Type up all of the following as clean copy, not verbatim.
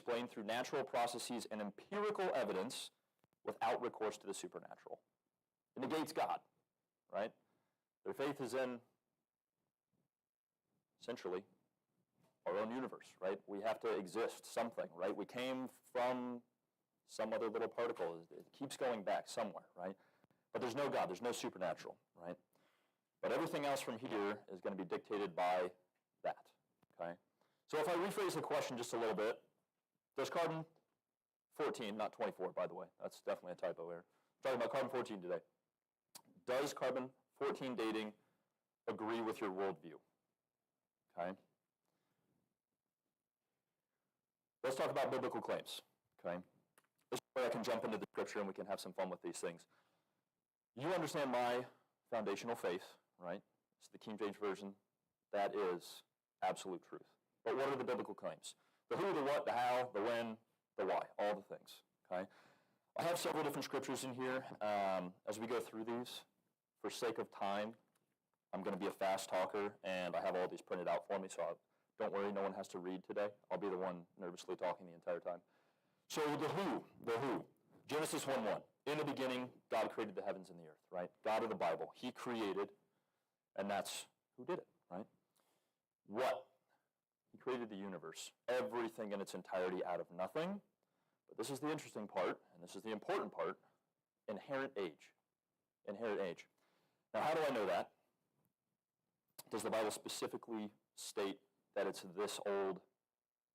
explained through natural processes and empirical evidence without recourse to the supernatural. It negates God, right? Their faith is in, essentially, our own universe, right? We have to exist, something, right? We came from some other little particle. It keeps going back somewhere, right? But there's no God, there's no supernatural, right? But everything else from here is going to be dictated by that, okay? So if I rephrase the question just a little bit, does carbon 14, not 24, by the way, that's definitely a typo here. I'm talking about carbon 14 today. Does carbon 14 dating agree with your worldview? Okay. Let's talk about biblical claims, okay? This is where I can jump into the scripture and we can have some fun with these things. You understand my foundational faith, right? It's the King James Version. That is absolute truth. But what are the biblical claims? The who, the what, the how, the when, the why, all the things, okay? I have several different scriptures in here. As we go through these, for sake of time, I'm going to be a fast talker, and I have all these printed out for me, so don't worry, no one has to read today. I'll be the one nervously talking the entire time. So the who. Genesis 1:1. In the beginning, God created the heavens and the earth, right? God of the Bible. He created, and that's who did it, right? What? He created the universe, everything in its entirety out of nothing. But this is the interesting part, and this is the important part, inherent age. Inherent age. Now, how do I know that? Does the Bible specifically state that it's this old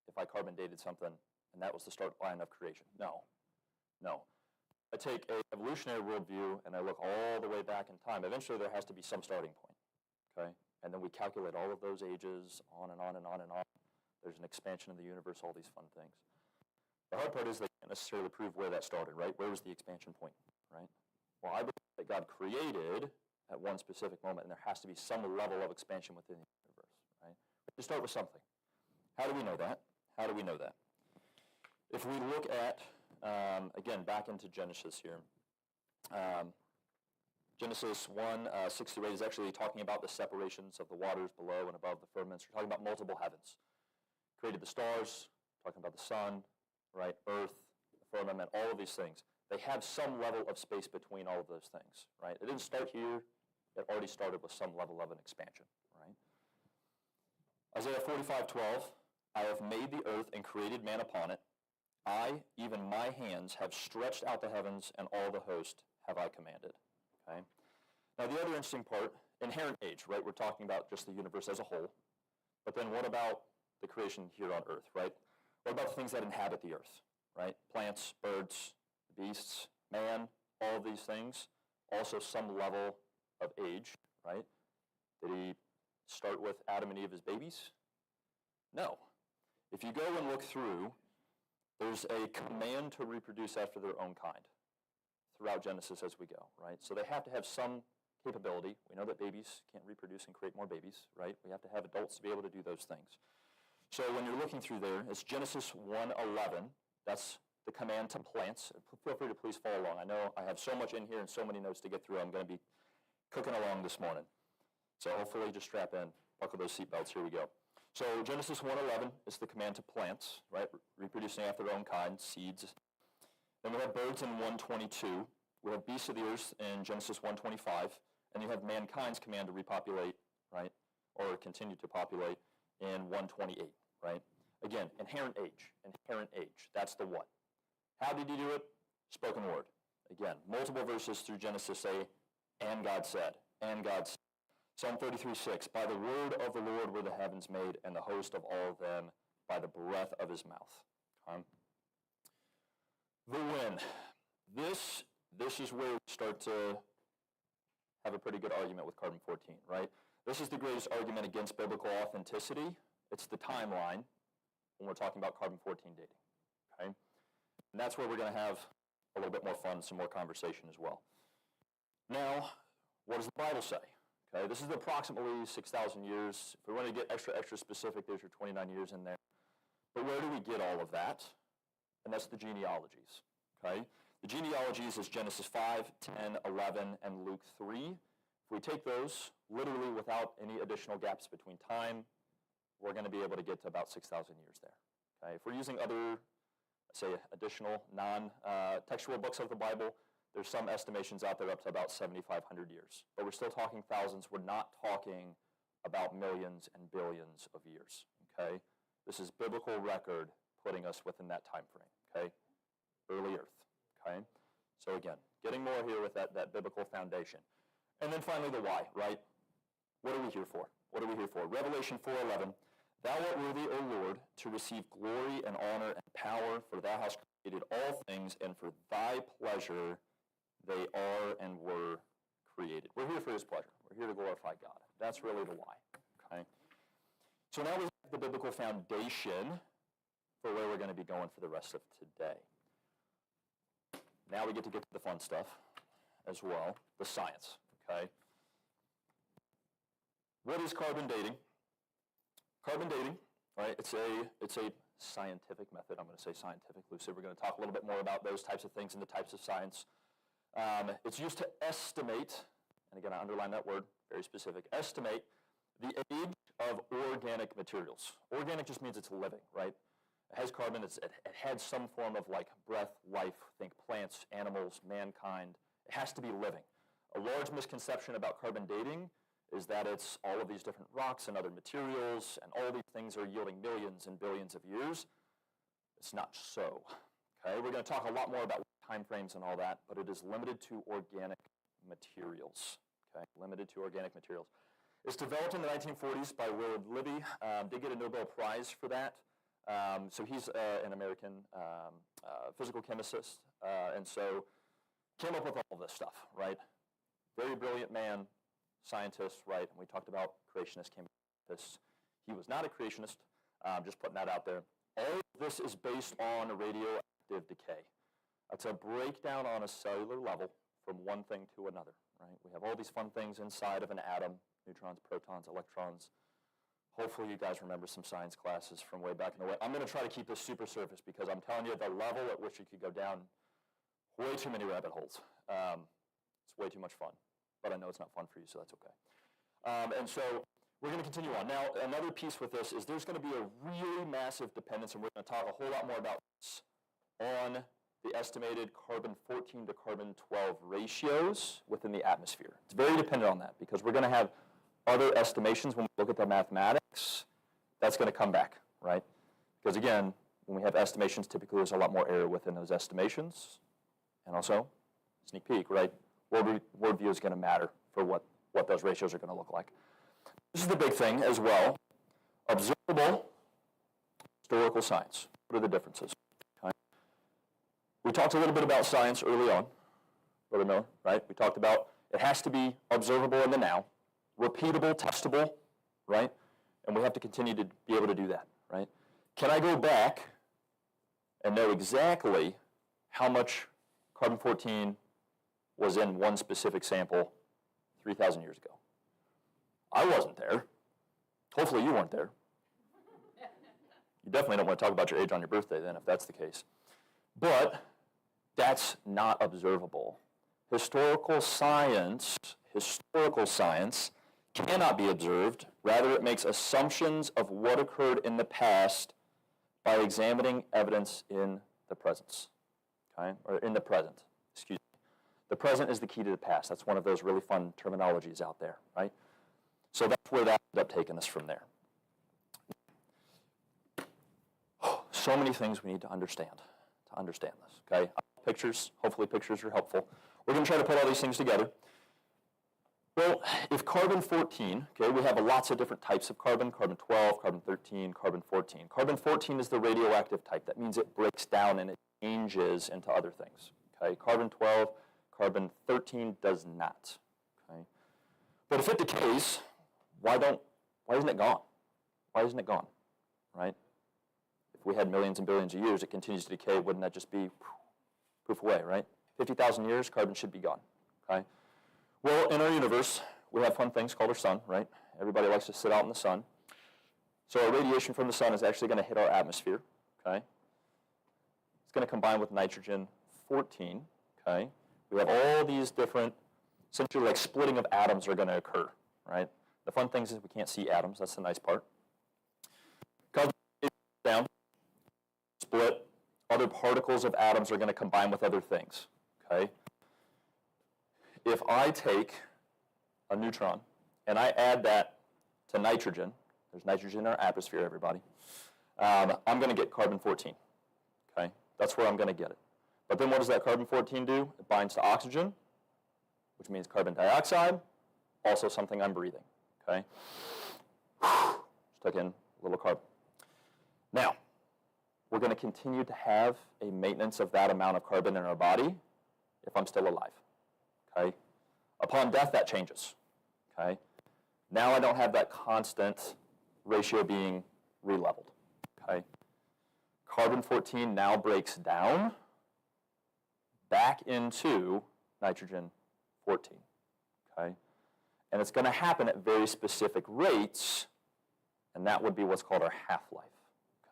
if I carbon dated something and that was the start line of creation? No. No. I take an evolutionary worldview and I look all the way back in time. Eventually there has to be some starting point, okay? And then we calculate all of those ages, on and on and on and on. There's an expansion of the universe, all these fun things. The hard part is they can't necessarily prove where that started, right? Where was the expansion point, right? Well, I believe that God created at one specific moment, and there has to be some level of expansion within the universe, right? We have to start with something. How do we know that? How do we know that? If we look at, again, back into Genesis here, Genesis 1:6-8 is actually talking about the separations of the waters below and above the firmaments. We're talking about multiple heavens. Created the stars, talking about the sun, right? Earth, the firmament, all of these things. They have some level of space between all of those things, right? It didn't start here. It already started with some level of an expansion, right? Isaiah 45:12, I have made the earth and created man upon it. I, even my hands, have stretched out the heavens, and all the host have I commanded. Okay? Now the other interesting part, inherent age, right? We're talking about just the universe as a whole. But then what about the creation here on earth, right? What about the things that inhabit the earth, right? Plants, birds, beasts, man, all of these things. Also some level of age, right? Did he start with Adam and Eve as babies? No. If you go and look through, there's a command to reproduce after their own kind throughout Genesis as we go, right? So they have to have some capability. We know that babies can't reproduce and create more babies, right? We have to have adults to be able to do those things. So when you're looking through there, it's Genesis 1:11. That's the command to plants. Feel free to please follow along. I know I have so much in here and so many notes to get through. I'm going to be cooking along this morning. So hopefully just strap in, buckle those seatbelts. Here we go. So Genesis 1:11 is the command to plants, right? Reproducing after their own kind, seeds. Then we have birds in 1:22. We have beasts of the earth in Genesis 1:25. And you have mankind's command to repopulate, right? Or continue to populate in 1:28, right? Again, inherent age, inherent age. That's the what. How did he do it? Spoken word. Again, multiple verses through Genesis say, and God said, and God said. Psalm 33:6, by the word of the Lord were the heavens made, and the host of all of them by the breath of his mouth. The when. This is where we start to have a pretty good argument with carbon 14, right? This is the greatest argument against biblical authenticity. It's the timeline when we're talking about carbon 14 dating, okay? And that's where we're going to have a little bit more fun, some more conversation as well. Now, what does the Bible say? Okay, this is approximately 6,000 years. If we want to get extra specific, there's your 29 years in there. But where do we get all of that? And that's the genealogies, okay? The genealogies is Genesis 5, 10, 11, and Luke 3. If we take those literally without any additional gaps between time, we're going to be able to get to about 6,000 years there, okay? If we're using other say additional non-textual books of the Bible, there's some estimations out there up to about 7,500 years. But we're still talking thousands. We're not talking about millions and billions of years, okay? This is biblical record putting us within that time frame, okay? Early Earth, okay? So again, getting more here with that biblical foundation. And then finally the why, right? What are we here for? What are we here for? Revelation 4:11, thou art worthy, O Lord, to receive glory and honor and power, for thou hast created all things, and for thy pleasure they are and were created. We're here for his pleasure. We're here to glorify God. That's really the why, okay? So now we have the biblical foundation for where we're going to be going for the rest of today. Now we get to the fun stuff as well, the science, okay? What is carbon dating? Carbon dating, right, it's a scientific method. I'm going to say scientific loosely. We're going to talk a little bit more about those types of things and the types of science. It's used to estimate, and again, I underline that word, very specific, estimate the age of organic materials. Organic just means it's living, right? It has carbon, it had some form of like breath, life, think plants, animals, mankind. It has to be living. A large misconception about carbon dating is that it's all of these different rocks and other materials, and all these things are yielding millions and billions of years. It's not so, okay? We're going to talk a lot more about time frames and all that, but it is limited to organic materials, okay? Limited to organic materials. It's developed in the 1940s by Willard Libby. Did get a Nobel Prize for that. So he's an American physical chemist, and so came up with all this stuff, right? Very brilliant man, scientist, right? And we talked about creationists came up with this. He was not a creationist, just putting that out there. All of this is based on radioactive decay. That's a breakdown on a cellular level from one thing to another, right? We have all these fun things inside of an atom, neutrons, protons, electrons. Hopefully you guys remember some science classes from way back in the way. I'm going to try to keep this super surface because I'm telling you the level at which you could go down way too many rabbit holes. It's way too much fun, but I know it's not fun for you, so that's okay. And so we're going to continue on. Now, another piece with this is there's going to be a really massive dependence, and we're going to talk a whole lot more about this, on the estimated carbon-14 to carbon-12 ratios within the atmosphere. It's very dependent on that because we're going to have other estimations when we look at the mathematics. That's going to come back, right? Because again, when we have estimations, typically there's a lot more error within those estimations. And also, sneak peek, right? Worldview is going to matter for what those ratios are going to look like. This is the big thing as well. Observable historical science. What are the differences? Okay. We talked a little bit about science early on, Brother Miller, right? We talked about it has to be observable in the now, repeatable, testable, right? And we have to continue to be able to do that, right? Can I go back and know exactly how much carbon-14 was in one specific sample 3,000 years ago? I wasn't there. Hopefully you weren't there. You definitely don't want to talk about your age on your birthday then, if that's the case. But that's not observable. Historical science cannot be observed. Rather, it makes assumptions of what occurred in the past by examining evidence in the present. Okay? Or in the present, excuse me. The present is the key to the past. That's one of those really fun terminologies out there, right? So that's where that ended up taking us from there. So many things we need to understand this, okay? Pictures, hopefully pictures are helpful. We're going to try to put all these things together. Well, if carbon-14, okay, we have lots of different types of carbon, carbon-12, carbon-13, carbon-14. Carbon-14 is the radioactive type. That means it breaks down and it changes into other things, okay? Carbon-12, carbon-13 does not, okay? But if it decays, why isn't it gone? Why isn't it gone, right? If we had millions and billions of years, it continues to decay, wouldn't that just be poof away, right? 50,000 years, carbon should be gone, okay? Well, in our universe, we have fun things called our sun, right? Everybody likes to sit out in the sun. So our radiation from the sun is actually going to hit our atmosphere, okay? It's going to combine with nitrogen-14, okay? We have all these different, essentially like splitting of atoms are going to occur, right? The fun thing is we can't see atoms. That's the nice part. Carbon down, split, other particles of atoms are going to combine with other things, okay? If I take a neutron and I add that to nitrogen, there's nitrogen in our atmosphere, everybody, I'm going to get carbon-14, okay? That's where I'm going to get it. But then what does that carbon-14 do? It binds to oxygen, which means carbon dioxide, also something I'm breathing, okay? Just took in a little carbon. Now, we're going to continue to have a maintenance of that amount of carbon in our body if I'm still alive, okay? Upon death, that changes, okay? Now I don't have that constant ratio being re-leveled, okay? Carbon-14 now breaks down back into nitrogen-14, okay? And it's going to happen at very specific rates, and that would be what's called our half-life,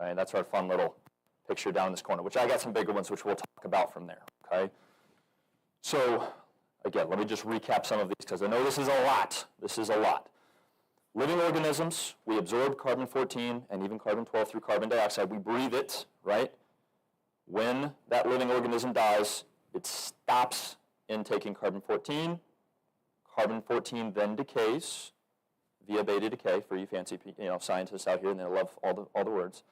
okay? That's our fun little picture down in this corner, which I got some bigger ones, which we'll talk about from there, okay? So, again, let me just recap some of these, because I know this is a lot. This is a lot. Living organisms, we absorb carbon-14 and even carbon-12 through carbon dioxide. We breathe it, right? When that living organism dies, it stops intaking carbon-14. Carbon-14 then decays via beta decay, for you fancy scientists out here, and they love all the words.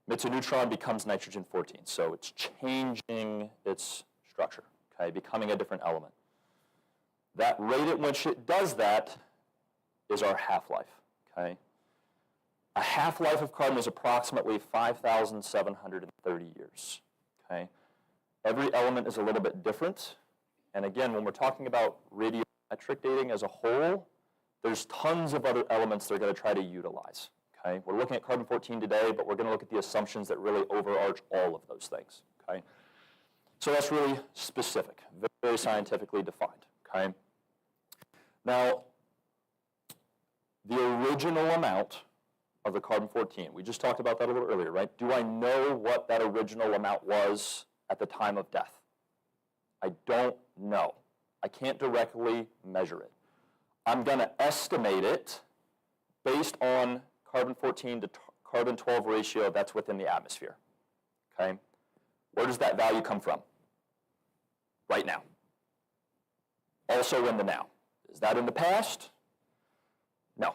Emits a neutron, becomes nitrogen-14. So it's changing its structure, okay, becoming a different element. That rate at which it does that is our half-life, okay? A half-life of carbon is approximately 5,730 years, okay? Every element is a little bit different. And again, when we're talking about radiometric dating as a whole, there's tons of other elements they're going to try to utilize, okay? We're looking at carbon-14 today, but we're going to look at the assumptions that really overarch all of those things, okay? So that's really specific, very scientifically defined, okay? Now, the original amount of the carbon-14, we just talked about that a little earlier, right? Do I know what that original amount was at the time of death? I don't know. I can't directly measure it. I'm going to estimate it based on carbon-14 to carbon-12 ratio that's within the atmosphere, okay? Where does that value come from? Right now. Also in the now. Is that in the past? No.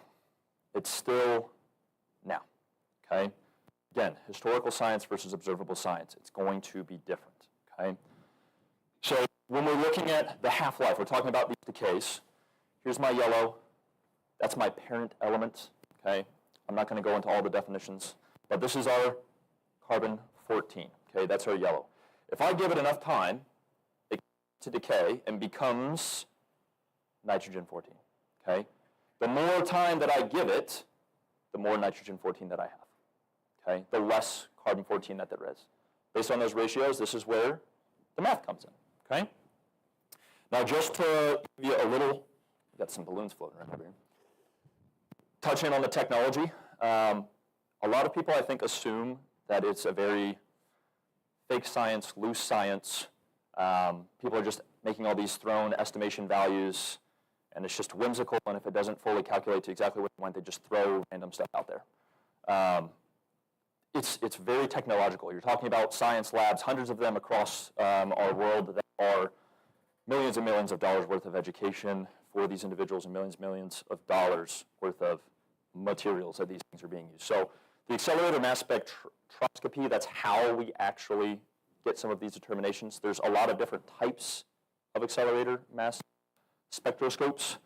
It's still now, okay? Again, historical science versus observable science. It's going to be different, okay? So when we're looking at the half-life, we're talking about these decays. Here's my yellow. That's my parent element, okay? I'm not going to go into all the definitions, but this is our carbon-14, okay? That's our yellow. If I give it enough time, it to decay and becomes nitrogen-14, okay? The more time that I give it, the more nitrogen-14 that I have, okay? The less carbon-14 that there is. Based on those ratios, this is where the math comes in, okay? Now, just to give you a little, got some balloons floating around over here. Touch in on the technology. A lot of people, I think, assume that it's a very fake science, loose science. People are just making all these thrown estimation values, and it's just whimsical, and if it doesn't fully calculate to exactly what they want, they just throw random stuff out there. It's very technological. You're talking about science labs, hundreds of them across our world that are millions and millions of dollars worth of education for these individuals and millions of dollars worth of materials that these things are being used. So the accelerator mass spectroscopy, that's how we actually get some of these determinations. There's a lot of different types of accelerator mass spectroscopes.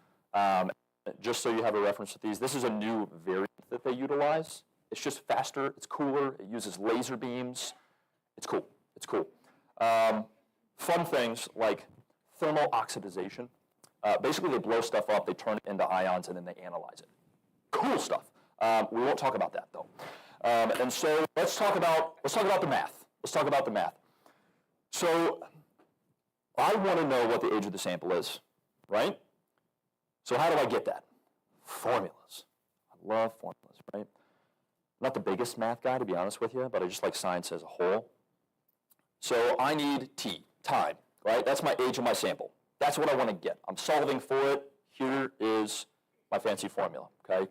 Just so you have a reference with these, this is a new variant that they utilize. It's just faster, it's cooler, it uses laser beams. It's cool, it's cool. Fun things like thermal oxidization. Basically, they blow stuff up, they turn it into ions, and then they analyze it. Cool stuff. We won't talk about that, though. And so let's talk about the math. Let's talk about the math. So I want to know what the age of the sample is, right? So how do I get that? Formulas. I love formulas, right? I'm not the biggest math guy, to be honest with you, but I just like science as a whole. So I need T, time, right? That's my age of my sample. That's what I want to get. I'm solving for it. Here is my fancy formula, okay?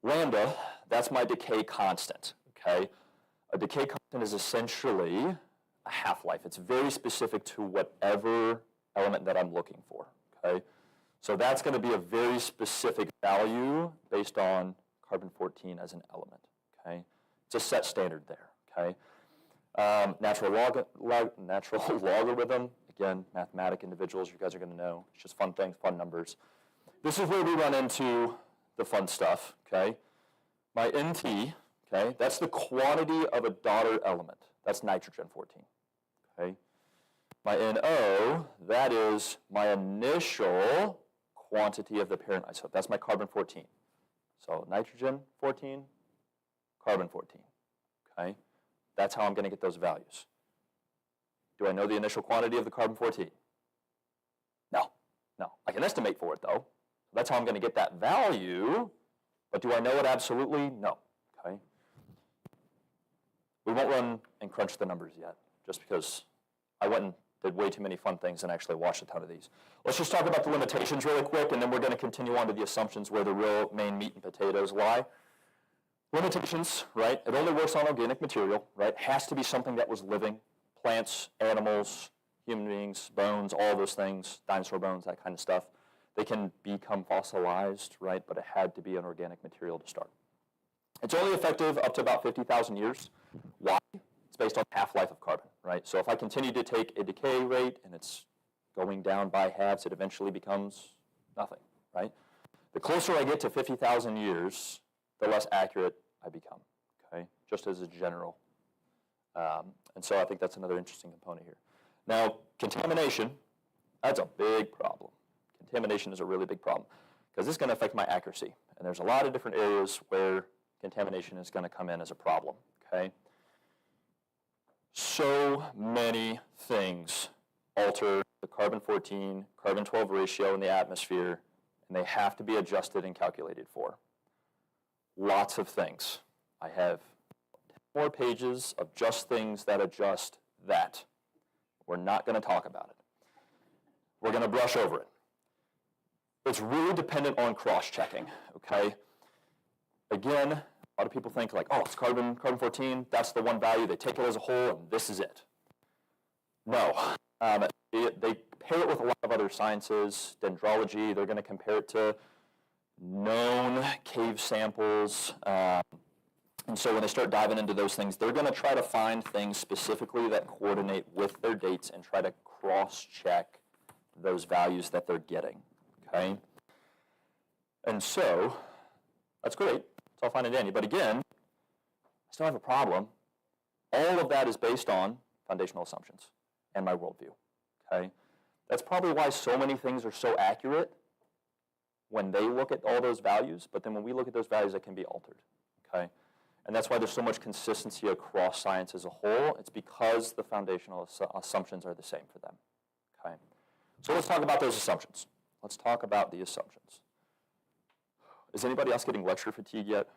Lambda, that's my decay constant, okay? A decay constant is essentially a half-life. It's very specific to whatever element that I'm looking for, okay? So that's going to be a very specific value based on carbon-14 as an element, okay? It's a set standard there, okay? Natural logarithm, again, mathematic individuals, you guys are going to know. It's just fun things, fun numbers. This is where we run into the fun stuff, okay? My NT, okay, that's the quantity of a daughter element. That's nitrogen 14, okay? My NO, that is my initial quantity of the parent isotope. That's my carbon 14. So nitrogen 14, carbon 14, okay? That's how I'm going to get those values. Do I know the initial quantity of the carbon 14? No. I can estimate for it, though. That's how I'm going to get that value, but do I know it absolutely? No, okay? We won't run and crunch the numbers yet, just because I went and did way too many fun things and actually watched a ton of these. Let's just talk about the limitations really quick, and then we're going to continue on to the assumptions where the real main meat and potatoes lie. Limitations, right? It only works on organic material, right? Has to be something that was living. Plants, animals, human beings, bones, all those things, dinosaur bones, that kind of stuff. They can become fossilized, right? But it had to be an organic material to start. It's only effective up to about 50,000 years. Why? It's based on half-life of carbon, right? So if I continue to take a decay rate and it's going down by halves, it eventually becomes nothing, right? The closer I get to 50,000 years, the less accurate I become, okay? Just as a general. And so I think that's another interesting component here. Now, contamination, that's a big problem. Contamination is a really big problem because it's going to affect my accuracy. And there's a lot of different areas where contamination is going to come in as a problem, okay? So many things alter the carbon-14, carbon-12 ratio in the atmosphere, and they have to be adjusted and calculated for. Lots of things. I have 10 more pages of just things that adjust that. We're not going to talk about it. We're going to brush over it. It's really dependent on cross-checking, okay? Again, a lot of people think like, oh, it's carbon-14, that's the one value, they take it as a whole, and this is it. No. They pair it with a lot of other sciences, dendrology, they're going to compare it to known cave samples, and so when they start diving into those things, they're going to try to find things specifically that coordinate with their dates and try to cross-check those values that they're getting. Okay? And so, that's great. It's all fine and dandy. But again, I still have a problem. All of that is based on foundational assumptions and my worldview. Okay? That's probably why so many things are so accurate when they look at all those values, but then when we look at those values, it can be altered. Okay? And that's why there's so much consistency across science as a whole. It's because the foundational assumptions are the same for them. Okay? So let's talk about those assumptions. Let's talk about the assumptions. Is anybody else getting lecture fatigue yet?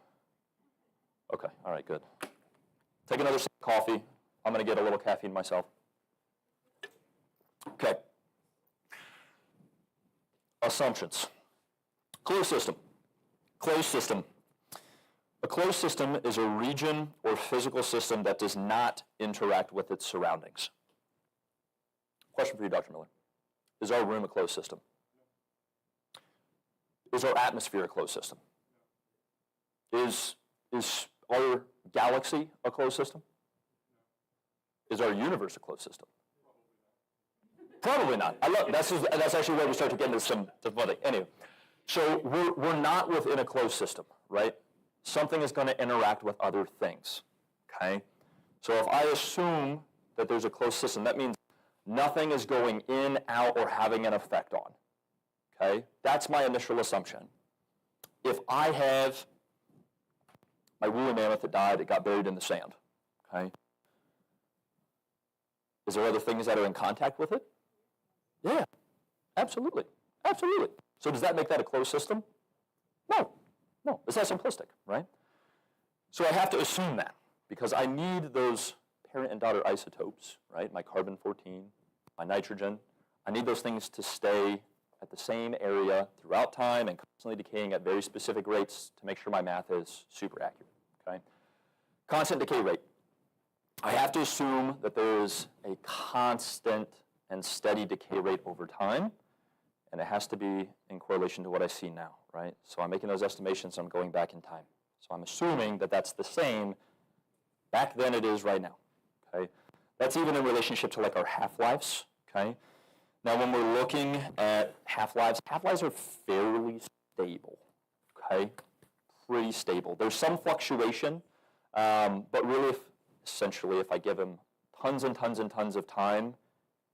Okay, all right, good. Take another sip of coffee. I'm going to get a little caffeine myself. Okay. Assumptions. Closed system. Closed system. A closed system is a region or physical system that does not interact with its surroundings. Question for you, Dr. Miller. Is our room a closed system? Is our atmosphere a closed system? Is our galaxy a closed system? Is our universe a closed system? Probably not. That's actually where we start to get into some funny. Anyway, so we're not within a closed system, right? Something is going to interact with other things, okay? So if I assume that there's a closed system, that means nothing is going in, out, or having an effect on, okay? That's my initial assumption. If I have my woolly mammoth that died, it got buried in the sand, okay? Is there other things that are in contact with it? Yeah, absolutely, absolutely. So does that make that a closed system? No, it's that simplistic, right? So I have to assume that because I need those parent and daughter isotopes, right? My carbon-14, my nitrogen. I need those things to stay at the same area throughout time and constantly decaying at very specific rates to make sure my math is super accurate, okay? Constant decay rate. I have to assume that there is a constant and steady decay rate over time, and it has to be in correlation to what I see now, right? So I'm making those estimations, I'm going back in time. So I'm assuming that that's the same back then it is right now, okay? That's even in relationship to like our half-lives, okay? Now when we're looking at half-lives are fairly stable, okay? Pretty stable. There's some fluctuation, but really essentially if I give them tons and tons and tons of time,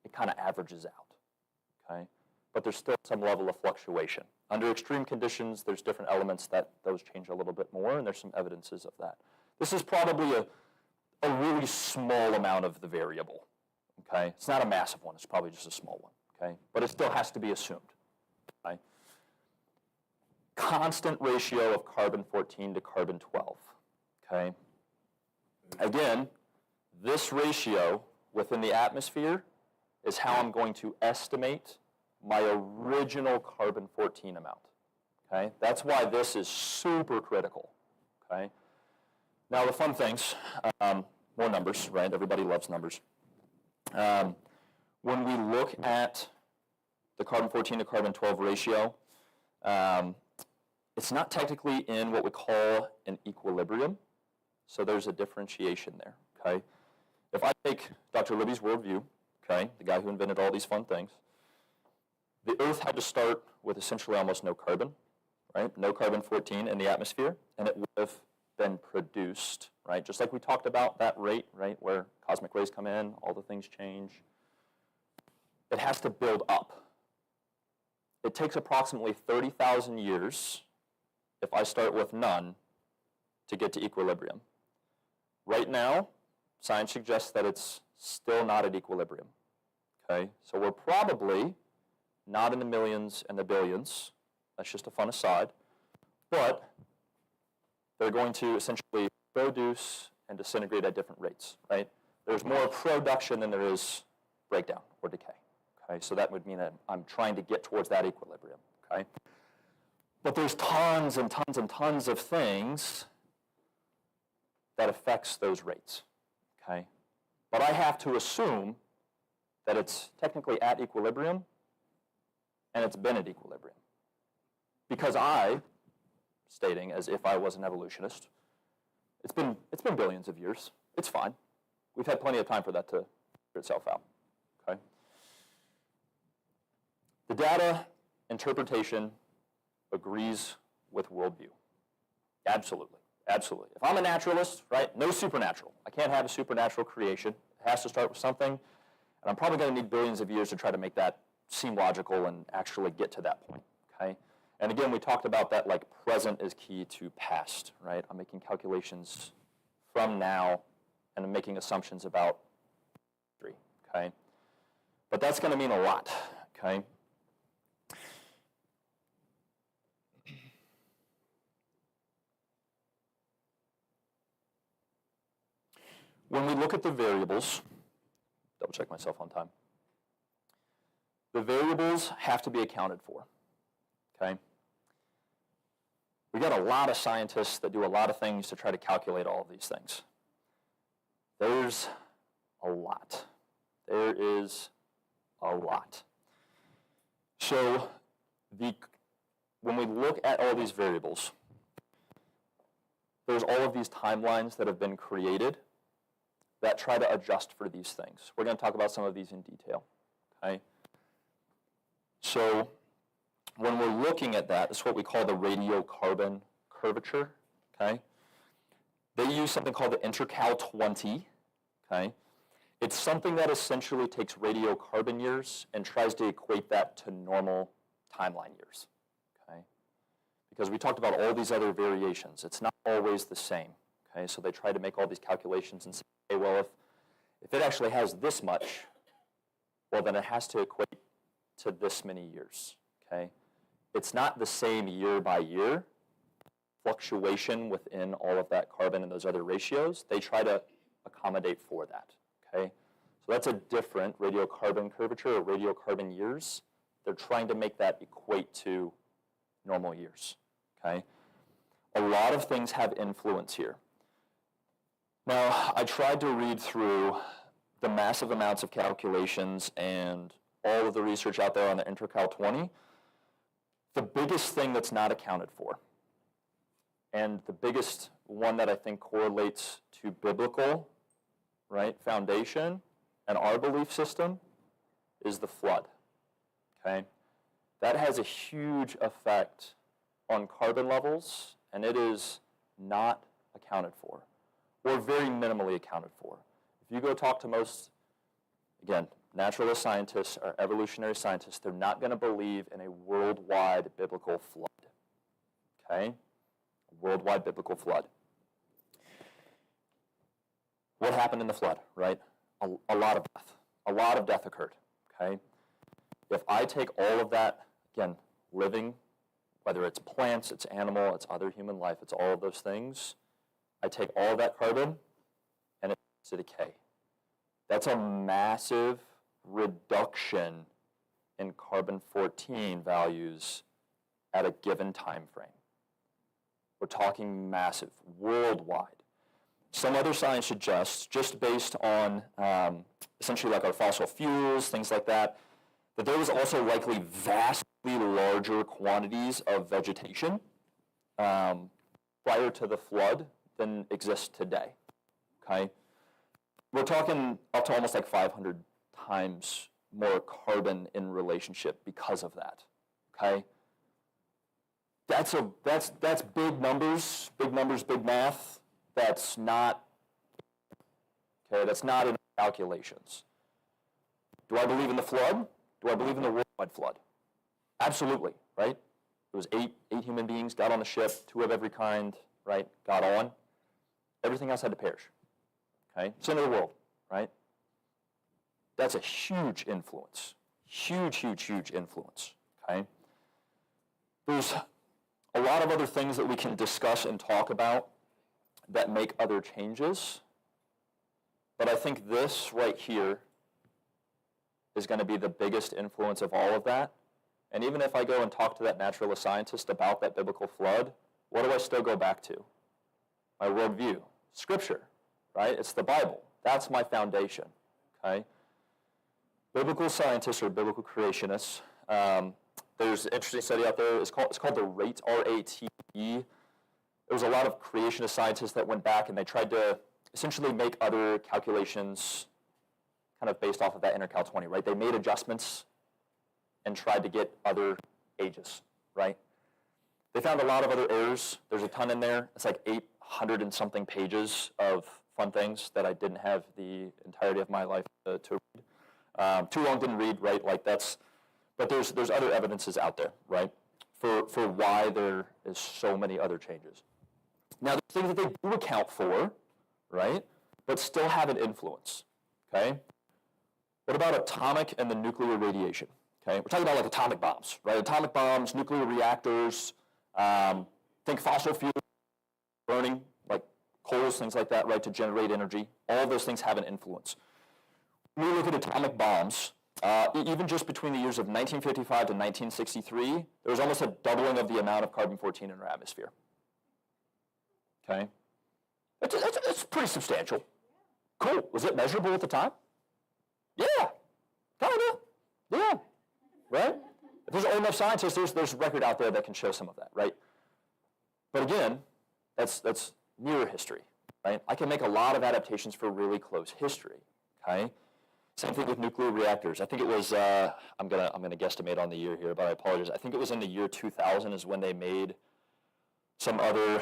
it kind of averages out, okay? But there's still some level of fluctuation. Under extreme conditions, there's different elements that those change a little bit more, and there's some evidences of that. This is probably a really small amount of the variable, okay? It's not a massive one, it's probably just a small one, okay? But it still has to be assumed, okay? Constant ratio of carbon-14 to carbon-12, okay? Again, this ratio within the atmosphere is how I'm going to estimate my original carbon-14 amount, okay? That's why this is super critical, okay? Now the fun things, more numbers, right? Everybody loves numbers. When we look at the carbon-14 to carbon-12 ratio, it's not technically in what we call an equilibrium, so there's a differentiation there, okay? If I take Dr. Libby's worldview, okay, the guy who invented all these fun things, the Earth had to start with essentially almost no carbon, right? No carbon-14 in the atmosphere, and it would have been produced, right? Just like we talked about that rate, right, where cosmic rays come in, all the things change. It has to build up. It takes approximately 30,000 years, if I start with none, to get to equilibrium. Right now, science suggests that it's still not at equilibrium, okay? So we're probably not in the millions and the billions. That's just a fun aside. But they're going to essentially produce and disintegrate at different rates, right? There's more production than there is breakdown or decay, okay? So that would mean that I'm trying to get towards that equilibrium, okay? But there's tons and tons and tons of things that affects those rates, okay? But I have to assume that it's technically at equilibrium and it's been at equilibrium. Because stating as if I was an evolutionist, it's been billions of years. It's fine. We've had plenty of time for that to figure itself out, okay? The data interpretation agrees with worldview. Absolutely, absolutely. If I'm a naturalist, right, no supernatural. I can't have a supernatural creation. It has to start with something, and I'm probably going to need billions of years to try to make that seem logical and actually get to that point, okay? And again, we talked about that, like, present is key to past, right? I'm making calculations from now, and I'm making assumptions about history, okay? But that's going to mean a lot, okay? When we look at the variables, double check myself on time, the variables have to be accounted for, okay? We got a lot of scientists that do a lot of things to try to calculate all of these things. There's a lot. There is a lot. So when we look at all these variables, there's all of these timelines that have been created that try to adjust for these things. We're going to talk about some of these in detail, okay? So when we're looking at that, it's what we call the radiocarbon curvature, okay? They use something called the Intercal 20, okay? It's something that essentially takes radiocarbon years and tries to equate that to normal timeline years, okay? Because we talked about all these other variations. It's not always the same, okay? So they try to make all these calculations and say, okay, well, if it actually has this much, well, then it has to equate to this many years, okay? It's not the same year by year fluctuation within all of that carbon and those other ratios. They try to accommodate for that, okay? So that's a different radiocarbon curvature or radiocarbon years. They're trying to make that equate to normal years, okay? A lot of things have influence here. Now, I tried to read through the massive amounts of calculations and all of the research out there on the Intercal 20. The biggest thing that's not accounted for, and the biggest one that I think correlates to biblical, right, foundation and our belief system, is the flood, okay? That has a huge effect on carbon levels, and it is not accounted for, or very minimally accounted for. If you go talk to most, again, naturalist scientists or evolutionary scientists, they're not going to believe in a worldwide biblical flood, okay? Worldwide biblical flood. What happened in the flood, right? A lot of death. A lot of death occurred, okay? If I take all of that, again, living, whether it's plants, it's animal, it's other human life, it's all of those things, I take all of that carbon and it starts to decay. That's a massive reduction in carbon-14 values at a given time frame. We're talking massive, worldwide. Some other science suggests, just based on essentially like our fossil fuels, things like that, that there was also likely vastly larger quantities of vegetation prior to the flood than exists today, okay? We're talking up to almost like 500 times more carbon in relationship because of that, okay? That's big numbers, big math. That's not, okay, that's not in calculations. Do I believe in the flood? Do I believe in the worldwide flood? Absolutely, right? It was eight human beings got on the ship, 2 of every kind, right, got on. Everything else had to perish, okay? Center of the world, right? That's a huge influence, huge influence, okay? There's a lot of other things that we can discuss and talk about that make other changes, but I think this right here is going to be the biggest influence of all of that. And even if I go and talk to that naturalist scientist about that biblical flood, what do I still go back to? My worldview, Scripture, right? It's the Bible. That's my foundation, okay? Biblical scientists or biblical creationists, there's an interesting study out there. It's called the RATE, R-A-T-E. There was a lot of creationist scientists that went back and they tried to essentially make other calculations kind of based off of that Intercal 20, right? They made adjustments and tried to get other ages, right? They found a lot of other errors. There's a ton in there. It's like 800 and something pages of fun things that I didn't have the entirety of my life to read. Too long didn't read, right? Like that's, but there's other evidences out there, right? For why there is so many other changes. Now, there's things that they do account for, right? But still have an influence, okay? What about atomic and the nuclear radiation? Okay, we're talking about like atomic bombs, right? Atomic bombs, nuclear reactors, think fossil fuel burning, like coals, things like that, right, to generate energy. All of those things have an influence. When we look at atomic bombs, even just between the years of 1955 to 1963, there was almost a doubling of the amount of carbon-14 in our atmosphere. Okay? It's pretty substantial. Cool. Was it measurable at the time? Yeah. Kind of. Yeah. Right? If there's old enough scientists, there's a record out there that can show some of that, right? But again, that's near history, right? I can make a lot of adaptations for really close history, okay? Same thing with nuclear reactors. I think it was, I'm gonna guesstimate on the year here, but I apologize. I think it was in the year 2000 is when they made some other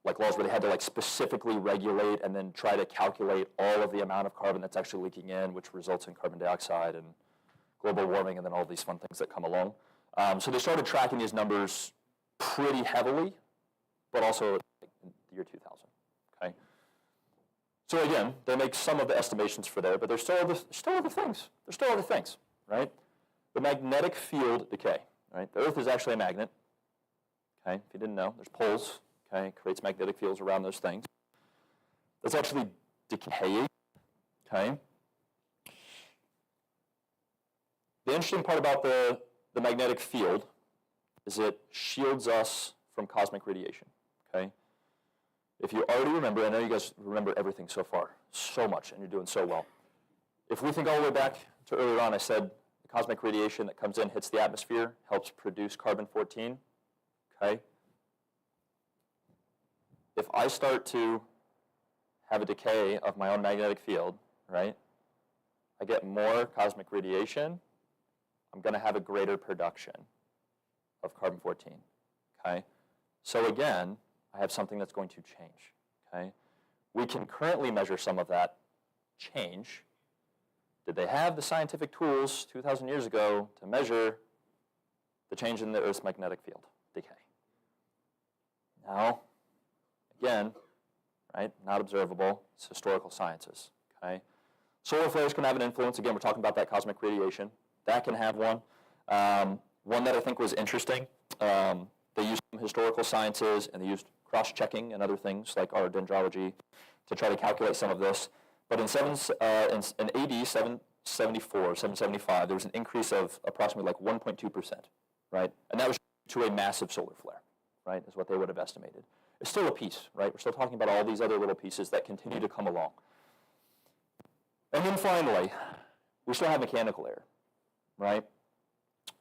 like laws where they had to like specifically regulate and then try to calculate all of the amount of carbon that's actually leaking in, which results in carbon dioxide and global warming and then all these fun things that come along. So they started tracking these numbers pretty heavily, but also in the year 2000, okay? So again, they make some of the estimations for there, but there's still other things. There's still other things, right? The magnetic field decay, right? The Earth is actually a magnet, okay? If you didn't know, there's poles, okay? It creates magnetic fields around those things. That's actually decaying, okay? The interesting part about the magnetic field is it shields us from cosmic radiation, okay? If you already remember, I know you guys remember everything so far, so much, and you're doing so well. If we think all the way back to earlier on, I said the cosmic radiation that comes in, hits the atmosphere, helps produce carbon-14, okay? If I start to have a decay of my own magnetic field, right, I get more cosmic radiation, I'm going to have a greater production of carbon-14, okay? So again, I have something that's going to change, okay? We can currently measure some of that change. Did they have the scientific tools 2,000 years ago to measure the change in the Earth's magnetic field decay? Now, again, right, not observable, it's historical sciences, okay? Solar flares can have an influence. Again, we're talking about that cosmic radiation. That can have one. One that I think was interesting, they used some historical sciences, and they used cross-checking and other things like our dendrology to try to calculate some of this. But in AD 774, 775, there was an increase of approximately like 1.2%, right? And that was to a massive solar flare, right, is what they would have estimated. It's still a piece, right? We're still talking about all these other little pieces that continue to come along. And then finally, we still have mechanical error, right?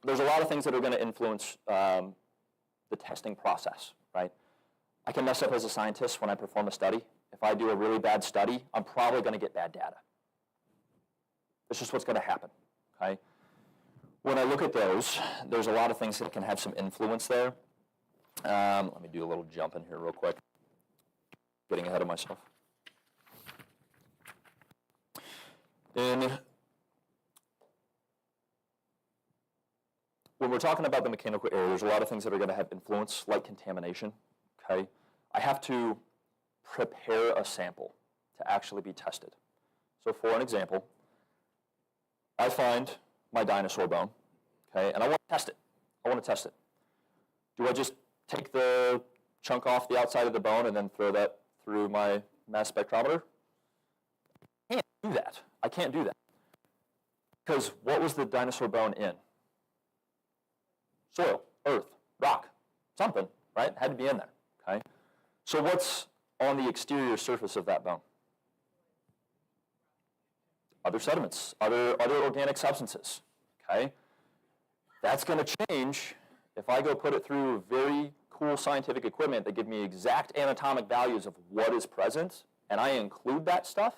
There's a lot of things that are going to influence the testing process, right? I can mess up as a scientist when I perform a study. If I do a really bad study, I'm probably going to get bad data. It's just what's going to happen, okay? When I look at those, there's a lot of things that can have some influence there. Let me do a little jump in here real quick. Getting ahead of myself. When we're talking about the mechanical error, there's a lot of things that are going to have influence, like contamination, okay? I have to prepare a sample to actually be tested. So for an example, I find my dinosaur bone, okay, and I want to test it. I want to test it. Do I just take the chunk off the outside of the bone and then throw that through my mass spectrometer? I can't do that. I can't do that. Because what was the dinosaur bone in? Soil, earth, rock, something, right? Had to be in there, okay? So what's on the exterior surface of that bone? Other sediments, other organic substances, okay? That's going to change if I go put it through very cool scientific equipment that give me exact anatomic values of what is present, and I include that stuff.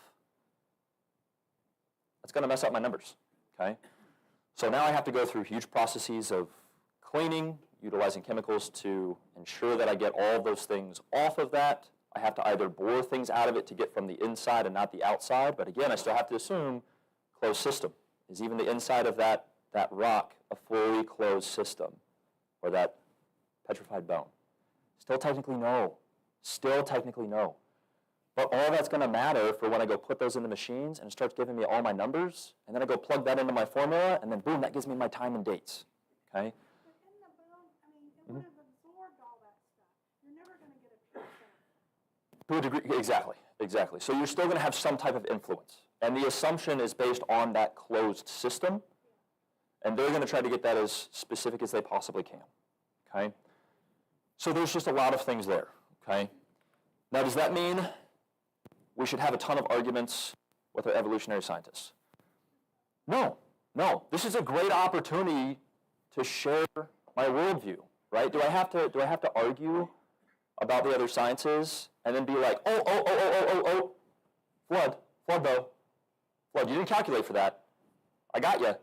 That's going to mess up my numbers, okay? So now I have to go through huge processes of cleaning, utilizing chemicals to ensure that I get all of those things off of that. I have to either bore things out of it to get from the inside and not the outside, but again, I still have to assume closed system. Is even the inside of that rock a fully closed system, or that petrified bone? Still technically no. Still technically no. But all that's going to matter for when I go put those in the machines and it starts giving me all my numbers, and then I go plug that into my formula, and then boom, that gives me my time and dates, okay? It would have absorbed all that stuff. You're never going to get a pure sample. To a degree, exactly. So you're still going to have some type of influence. And the assumption is based on that closed system. And they're going to try to get that as specific as they possibly can, okay? So there's just a lot of things there, okay? Now, does that mean we should have a ton of arguments with our evolutionary scientists? No. This is a great opportunity to share my worldview. Right? Do I have to argue about the other sciences and then be like, oh, flood, you didn't calculate for that. I got you.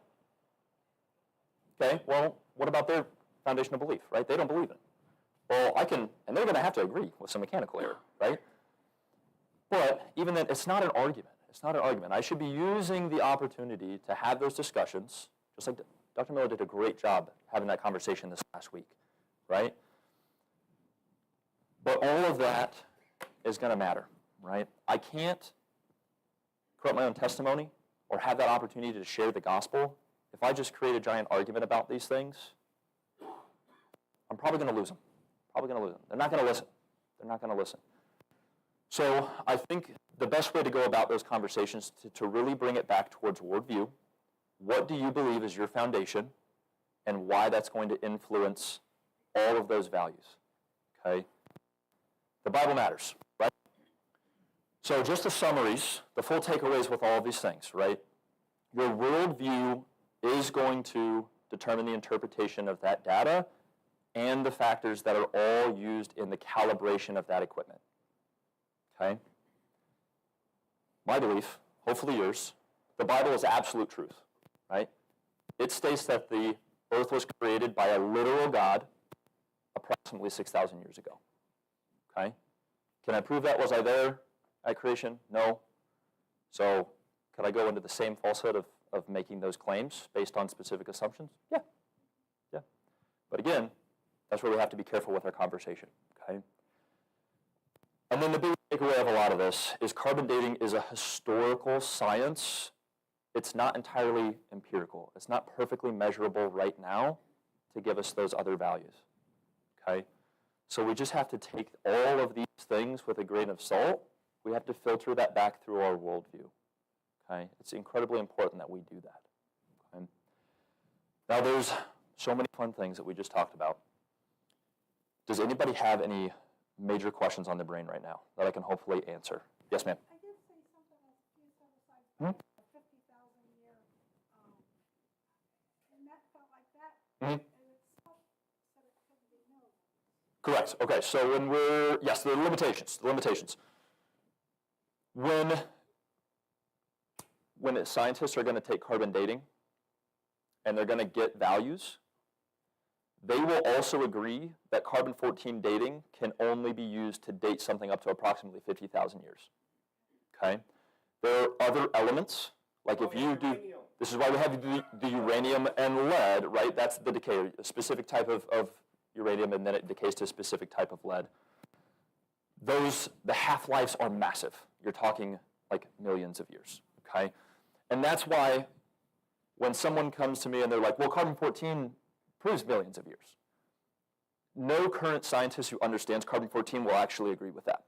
Okay, well, what about their foundational belief, right? They don't believe it. Well, and they're going to have to agree with some mechanical error, right? But even then, it's not an argument. It's not an argument. I should be using the opportunity to have those discussions, just like Dr. Miller did a great job having that conversation this last week. Right? But all of that is going to matter, right? I can't corrupt my own testimony or have that opportunity to share the gospel if I just create a giant argument about these things. I'm probably going to lose them. They're not going to listen. So I think the best way to go about those conversations is to really bring it back towards worldview. What do you believe is your foundation, and why that's going to influence all of those values, okay? The Bible matters, right? So just the summaries, the full takeaways with all of these things, right? Your worldview is going to determine the interpretation of that data and the factors that are all used in the calibration of that equipment. Okay? My belief, hopefully yours, the Bible is absolute truth, right? It states that the earth was created by a literal God approximately 6,000 years ago. Okay? Can I prove that? Was I there at creation? No. So could I go into the same falsehood of making those claims based on specific assumptions? Yeah. Yeah. But again, that's where we have to be careful with our conversation. Okay? And then the big takeaway of a lot of this is carbon dating is a historical science. It's not entirely empirical. It's not perfectly measurable right now to give us those other values. Okay? So we just have to take all of these things with a grain of salt. We have to filter that back through our worldview. Okay? It's incredibly important that we do that. Okay? Now there's so many fun things that we just talked about. Does anybody have any major questions on their brain right now that I can hopefully answer? Yes, ma'am. I did say something as few set aside 50,000 year, and that felt like that, and itself said it couldn't be millions. Correct. Okay, so when we're, yes, the limitations. When scientists are going to take carbon dating and they're going to get values, they will also agree that carbon-14 dating can only be used to date something up to approximately 50,000 years. Okay? There are other elements, like if you do, this is why we have the uranium and lead, right? That's the decay, a specific type of uranium, and then it decays to a specific type of lead. The half-lives are massive. You're talking like millions of years, okay? And that's why when someone comes to me and they're like, well, carbon-14 proves millions of years. No current scientist who understands carbon-14 will actually agree with that.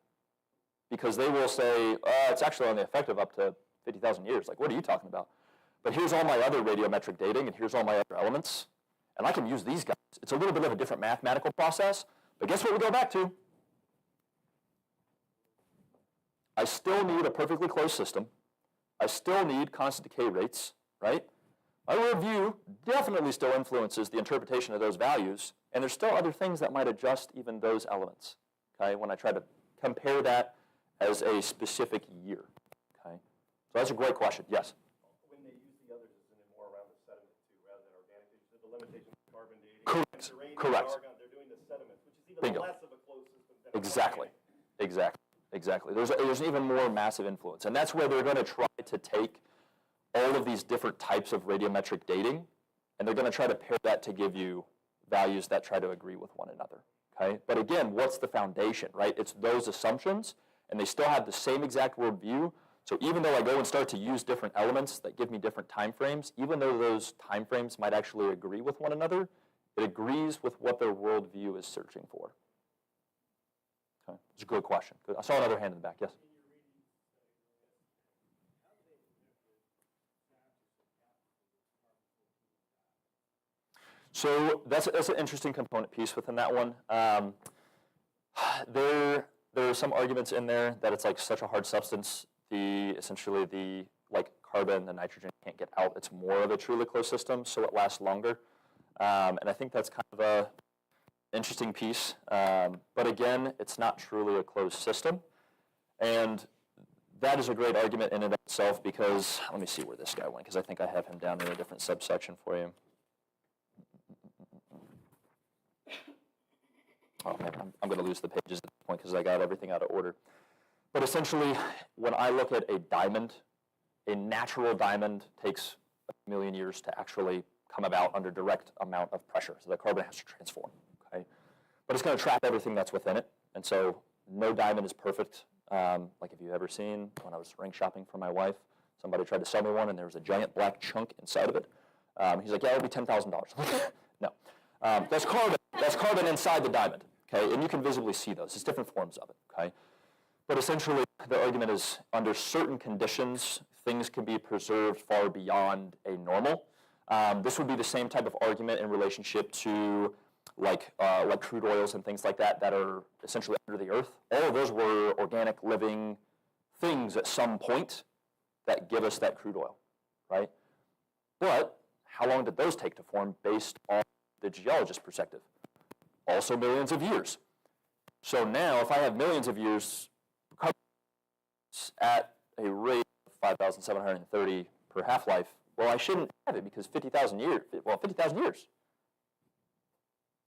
Because they will say, it's actually only effective up to 50,000 years. Like, what are you talking about? But here's all my other radiometric dating, and here's all my other elements, and I can use these guys. It's a little bit of a different mathematical process, but guess what we go back to? I still need a perfectly closed system. I still need constant decay rates, right? My worldview definitely still influences the interpretation of those values, and there's still other things that might adjust even those elements, okay, when I try to compare that as a specific year, okay? So that's a great question, yes? When they use the others, isn't it more around the sediment too, rather than organic? You said the limitation of carbon dating. Correct, Uranium, correct. Argon, they're doing the sediments, which is even Bingo. less of a closed system than Exactly, organic. exactly. There's an even more massive influence, and that's where they're going to try to take all of these different types of radiometric dating, and they're going to try to pair that to give you values that try to agree with one another, okay? But again, what's the foundation, right? It's those assumptions, and they still have the same exact worldview. So even though I go and start to use different elements that give me different time frames, even though those time frames might actually agree with one another, it agrees with what their worldview is searching for. Okay, it's a good question. Good. I saw another hand in the back, yes? So that's an interesting component piece within that one. There are some arguments in there that it's like such a hard substance. Essentially the like carbon, the nitrogen can't get out. It's more of a truly closed system, so it lasts longer. And I think that's kind of a interesting piece. But again, it's not truly a closed system. And that is a great argument in and of itself because, let me see where this guy went, because I think I have him down in a different subsection for you. Oh, man, I'm going to lose the pages at this point because I got everything out of order. But essentially, when I look at a diamond, a natural diamond takes a million years to actually come about under direct amount of pressure. So the carbon has to transform, okay? But it's going to trap everything that's within it. And so no diamond is perfect. Like if you've ever seen, when I was ring shopping for my wife, somebody tried to sell me one and there was a giant black chunk inside of it. He's like, yeah, it'll be $10,000. No. That's carbon. That's carbon inside the diamond, okay? And you can visibly see those. It's different forms of it, okay? But essentially, the argument is under certain conditions, things can be preserved far beyond a normal. This would be the same type of argument in relationship to like crude oils and things like that that are essentially under the earth. All of those were organic living things at some point that give us that crude oil, right? But how long did those take to form based on the geologist's perspective? Also millions of years. So now, if I have millions of years at a rate of 5,730 per half-life, well, I shouldn't have it because 50,000 years,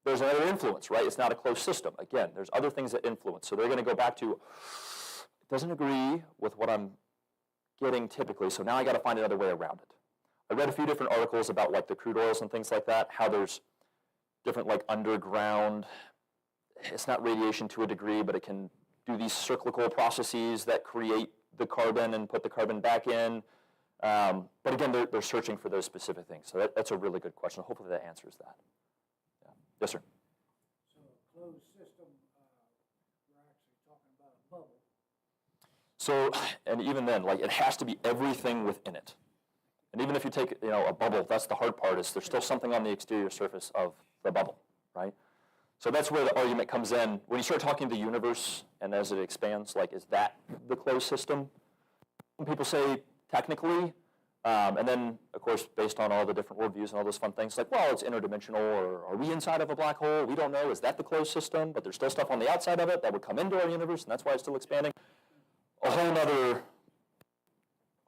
there's another influence, right? It's not a closed system. Again, there's other things that influence. So they're going to go back to, it doesn't agree with what I'm getting typically, so now I got to find another way around it. I read a few different articles about like the crude oils and things like that, how there's different like underground, it's not radiation to a degree, but it can do these cyclical processes that create the carbon and put the carbon back in. But again, they're searching for those specific things. So that's a really good question. Hopefully that answers that. Yeah. Yes, sir. So a closed system, we're actually talking about a bubble. So, and even then, like it has to be everything within it. And even if you take, a bubble, that's the hard part, is there's still something on the exterior surface of the bubble, right? So that's where the argument comes in. When you start talking the universe and as it expands, like, is that the closed system? Some people say technically, and then, of course, based on all the different worldviews and all those fun things, like, well, it's interdimensional, or are we inside of a black hole? We don't know. Is that the closed system? But there's still stuff on the outside of it that would come into our universe, and that's why it's still expanding. A whole other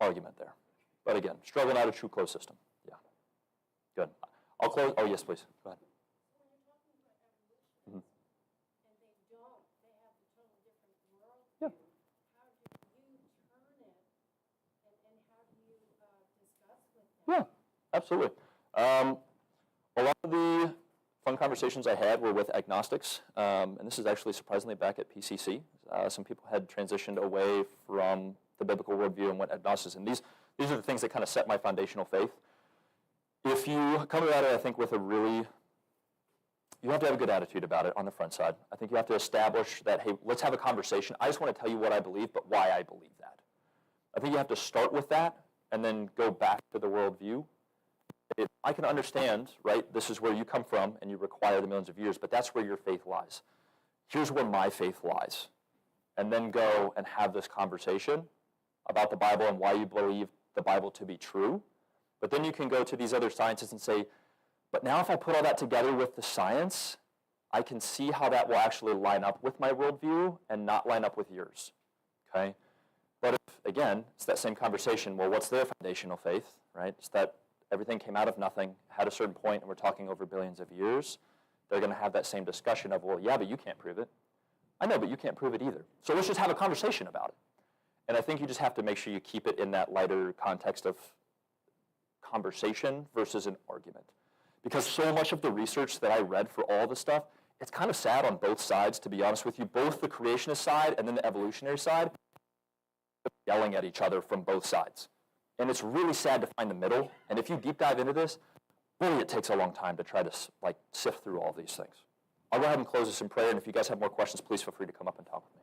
argument there. But again, struggling out a true closed system. Yeah. Good. I'll close. Oh, yes, please. Go ahead. When you're talking about evolution, and they don't, they have a totally different worldview. Yeah. How do you turn it, and how do you discuss with them? Yeah, absolutely. A lot of the fun conversations I had were with agnostics, and this is actually surprisingly back at PCC. Some people had transitioned away from the biblical worldview and went agnosticism. These are the things that kind of set my foundational faith. If you come about it, I think, with you have to have a good attitude about it on the front side. I think you have to establish that, hey, let's have a conversation. I just want to tell you what I believe, but why I believe that. I think you have to start with that and then go back to the worldview. I can understand, right, this is where you come from and you require the millions of years, but that's where your faith lies. Here's where my faith lies. And then go and have this conversation about the Bible and why you believe the Bible to be true. But then you can go to these other sciences and say, but now if I put all that together with the science, I can see how that will actually line up with my worldview and not line up with yours, okay? But if, again, it's that same conversation, well, what's their foundational faith, right? It's that everything came out of nothing, had a certain point, and we're talking over billions of years. They're going to have that same discussion of, well, yeah, but you can't prove it. I know, but you can't prove it either. So let's just have a conversation about it. And I think you just have to make sure you keep it in that lighter context of conversation versus an argument. Because so much of the research that I read for all this stuff, it's kind of sad on both sides, to be honest with you, both the creationist side and then the evolutionary side, yelling at each other from both sides. And it's really sad to find the middle. And if you deep dive into this, really it takes a long time to try to sift through all these things. I'll go ahead and close this in prayer, and if you guys have more questions, please feel free to come up and talk with me.